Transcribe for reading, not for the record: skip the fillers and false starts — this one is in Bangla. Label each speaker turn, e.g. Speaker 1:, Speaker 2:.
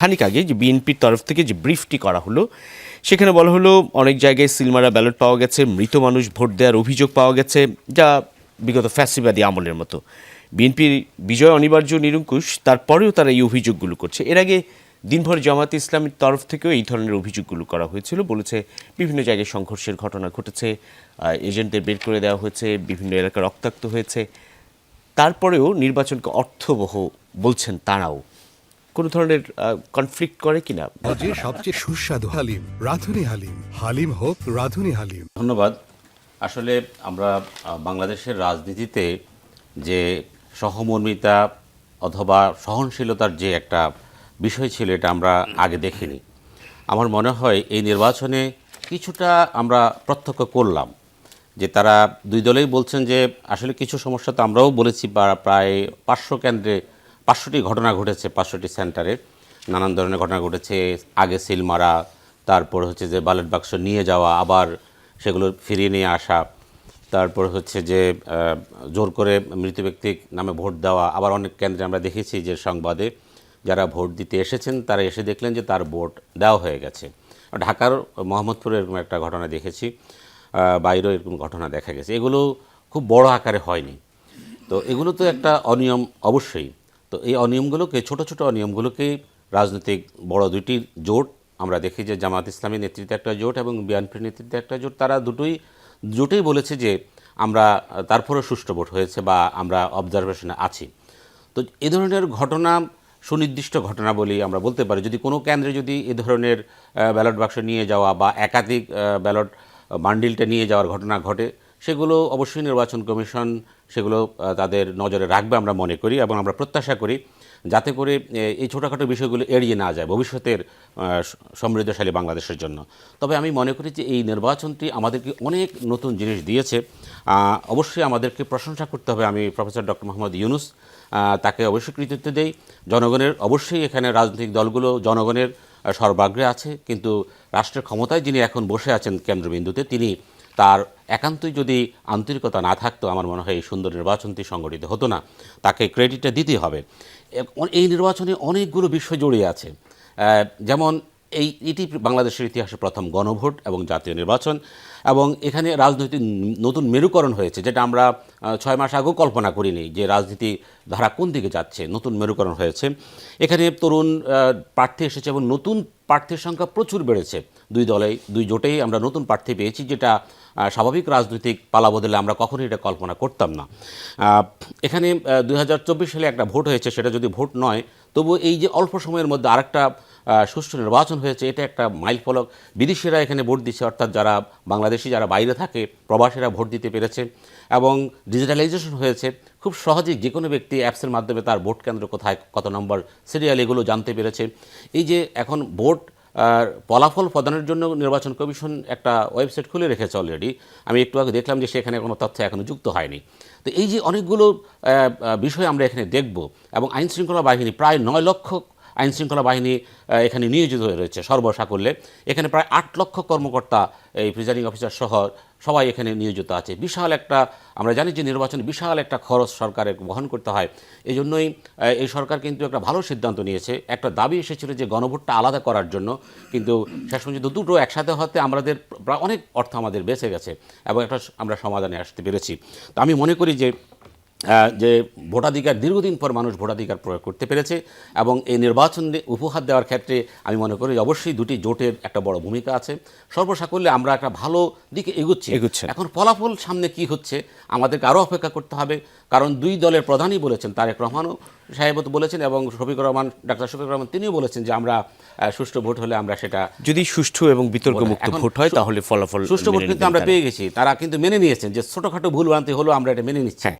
Speaker 1: খানিক আগে যে বিএনপির তরফ থেকে যে ব্রিফটি করা হলো সেখানে বলা হলো অনেক জায়গায় সিলমারা ব্যালট পাওয়া গেছে, মৃত মানুষ ভোট দেওয়ার অভিযোগ পাওয়া গেছে, যা বিগত ফ্যাসিবাদী আমলের মতো। বিএনপির বিজয় অনিবার্য নিরঙ্কুশ, তারপরেও তারা এই অভিযোগগুলো করছে। এর আগে দিনভর জামায়াতে ইসলামীর তরফ থেকেও এই ধরনের অভিযোগগুলো করা হয়েছিল, বলেছে বিভিন্ন জায়গায় সংঘর্ষের ঘটনা ঘটেছে, এজেন্টদের বের করে দেওয়া হয়েছে, বিভিন্ন এলাকা রক্তাক্ত হয়েছে। তারপরেও নির্বাচনকে অর্থবহ বলছেন তারাও। কোনো ধরনের কনফ্লিক্ট করে কিনা?
Speaker 2: যে সবচেয়ে সুস্বাদু হালিম রাঁধুনি হালিম, হালিম হোক রাঁধুনি হালিম।
Speaker 3: ধন্যবাদ। আসলে আমরা বাংলাদেশের রাজনীতিতে যে সহমর্মিতা অথবা সহনশীলতার যে একটা বিষয় ছিল, এটা আমরা আগে দেখিনি। আমার মনে হয় এই নির্বাচনে কিছুটা আমরা প্রত্যক্ষ করলাম যে তারা দুই দলেই বলছেন যে আসলে কিছু সমস্যা তো আমরাও বলেছি, প্রায় 500 কেন্দ্রে 500টি ঘটনা ঘটেছে, 500টি সেন্টারে নানান ধরনের ঘটনা ঘটেছে। আগে সিল মারা, তারপর হচ্ছে যে ব্যালট বাক্স নিয়ে যাওয়া, আবার সেগুলো ফিরিয়ে নিয়ে আসা, তারপর হচ্ছে যে জোর করে মৃত ব্যক্তির নামে ভোট দেওয়া। আবার অনেক কেন্দ্রে আমরা দেখেছি যে সংবাদে যারা ভোট দিতে এসেছেন তারা এসে দেখলেন যে তার ভোট দেওয়া হয়ে গেছে। ঢাকার মোহাম্মদপুরে এরকম একটা ঘটনা দেখেছি, বাইরেও এরকম ঘটনা দেখা গেছে। এগুলো খুব বড় আকারে হয়নি, তো এগুলো তো একটা অনিয়ম অবশ্যই। তো এই অনিয়মগুলোকে, ছোট ছোট অনিয়মগুলোকে রাজনৈতিক বড় দুইটি জোট, আমরা দেখি যে জামাত ইসলামীর নেতৃত্বে একটা জোট এবং বিএনপির নেতৃত্বে একটা জোট, তারা জোটেই বলেছে যে আমরা তারপরে সুষ্ঠু ভোট হয়েছে বা আমরা অবজারভেশনে আছি। তো এ ধরনের ঘটনা সুনির্দিষ্ট ঘটনা বলি আমরা বলতে পারি। যদি কোনো কেন্দ্রে যদি এ ধরনের ব্যালট বাক্স নিয়ে যাওয়া বা একাধিক ব্যালট বান্ডিলটা নিয়ে যাওয়ার ঘটনা ঘটে, সেগুলো অবশ্যই নির্বাচন কমিশন সেগুলো তাদের নজরে রাখবে আমরা মনে করি, এবং আমরা প্রত্যাশা করি যাতে করে এই ছোটোখাটো বিষয়গুলো এড়িয়ে না যায় ভবিষ্যতের সমৃদ্ধশালী বাংলাদেশের জন্য। তবে আমি মনে করি যে এই নির্বাচনটি আমাদেরকে অনেক নতুন জিনিস দিয়েছে। অবশ্যই আমাদেরকে প্রশংসা করতে হবে। আমি প্রফেসর ডক্টর মোহাম্মদ ইউনূস, তাকে অবশ্যই কৃতিত্ব দেই। জনগণের অবশ্যই এখানে রাজনৈতিক দলগুলো জনগণের সর্বাগ্রে আছে, কিন্তু রাষ্ট্রের ক্ষমতায় যিনি এখন বসে আছেন কেন্দ্রবিন্দুতে, তিনি তার একান্তই যদি আন্তরিকতা না থাকতো, আমার মনে হয় এই সুন্দর নির্বাচনটি সংগঠিত হতো না। তাকে ক্রেডিটটা দিতে হবে। এই নির্বাচনে অনেকগুলো বিষয় জড়িয়ে আছে, যেমন এটি বাংলাদেশের ইতিহাসে প্রথম গণভোট এবং জাতীয় নির্বাচন, এবং এখানে রাজনৈতিক নতুন মেরুকরণ হয়েছে, যেটা আমরা 6 মাস আগেও কল্পনা করিনি যে রাজনীতি ধারা কোন দিকে যাচ্ছে। নতুন মেরুকরণ হয়েছে, এখানে তরুণ প্রার্থী এসেছে এবং নতুন প্রার্থীর সংখ্যা প্রচুর বেড়েছে। দুই জোটেই আমরা নতুন প্রার্থী পেয়েছি, যেটা স্বাভাবিক রাজনৈতিক পালাবদলে আমরা কখনোই এটা কল্পনা করতাম না। এখানে 2024 সালে একটা ভোট হয়েছে, সেটা যদি ভোট নয় তবু এই যে অল্প সময়ের মধ্যে আরেকটা সুষ্ঠু নির্বাচন হয়েছে, এটা একটা মাইলফলক। বিদেশিরা এখানে ভোট দিচ্ছে, অর্থাৎ যারা বাংলাদেশি যারা বাইরে থাকে, প্রবাসীরা ভোট দিতে পেরেছে, এবং ডিজিটালাইজেশন হয়েছে। খুব সহজেই যে কোনো ব্যক্তি অ্যাপসের মাধ্যমে তার ভোট কেন্দ্র কোথায়, কত নম্বর সিরিয়াল, এগুলো জানতে পেরেছে। এই যে এখন ভোট ফলাফল প্রদানের জন্য নির্বাচন কমিশন একটা ওয়েবসাইট খুলে রেখেছে অলরেডি। আমি একটু আগে দেখলাম যে সেখানে কোনো তথ্য এখনও যুক্ত হয়নি। তো এই যে অনেকগুলো বিষয় আমরা এখানে দেখব, এবং আইনশৃঙ্খলা বাহিনী প্রায় 9 লক্ষ আইনশৃঙ্খলা বাহিনী এখানে নিয়োজিত হয়ে রয়েছে সর্বসাকুল্যে। এখানে প্রায় 8 লক্ষ কর্মকর্তা, এই প্রিজাইডিং অফিসার সহ সবাই এখানে নিয়োজিত আছে। বিশাল একটা, আমরা জানি যে নির্বাচনে বিশাল একটা খরচ সরকারের বহন করতে হয়। এই জন্যই এই সরকার কিন্তু একটা ভালো সিদ্ধান্ত নিয়েছে। একটা দাবি এসেছিল যে গণভোটটা আলাদা করার জন্য, কিন্তু শেষ পর্যন্ত দুটো একসাথে হতে আমাদের অনেক অর্থ আমাদের বেঁচে গেছে, এবং একটা আমরা সমাধানে আসতে পেরেছি। তো আমি মনে করি যে ভোটাধিকার, দীর্ঘদিন পর মানুষ ভোটাধিকার প্রয়োগ করতে পেরেছে, এবং এই নির্বাচন উপহার দেওয়ার ক্ষেত্রে আমি মনে করি অবশ্যই দুটি জোটের একটা বড় ভূমিকা আছে। সর্বসাকুল্যে আমরা একটা ভালো দিকে এগুচ্ছি। এখন ফলাফল সামনে কি হচ্ছে আমাদেরকে আরও অপেক্ষা করতে হবে, কারণ দুই দলের প্রধানই বলেছেন, তারেক রহমানও সাহেবত বলেছেন এবং শফিকুর রহমান, ডাক্তার শফিকুর রহমান তিনিও বলেছেন যে আমরা সুষ্ঠু ভোট হলে আমরা সেটা,
Speaker 1: যদি সুষ্ঠু এবং বিতর্কমুক্ত ভোট হয় তাহলে ফলাফল
Speaker 3: সুষ্ঠু ভোট কিন্তু আমরা পেয়ে গেছি। তারা কিন্তু মেনে নিয়েছেন যে ছোটোখাটো ভুল ভ্রান্তি হলো, আমরা এটা মেনে নিচ্ছি।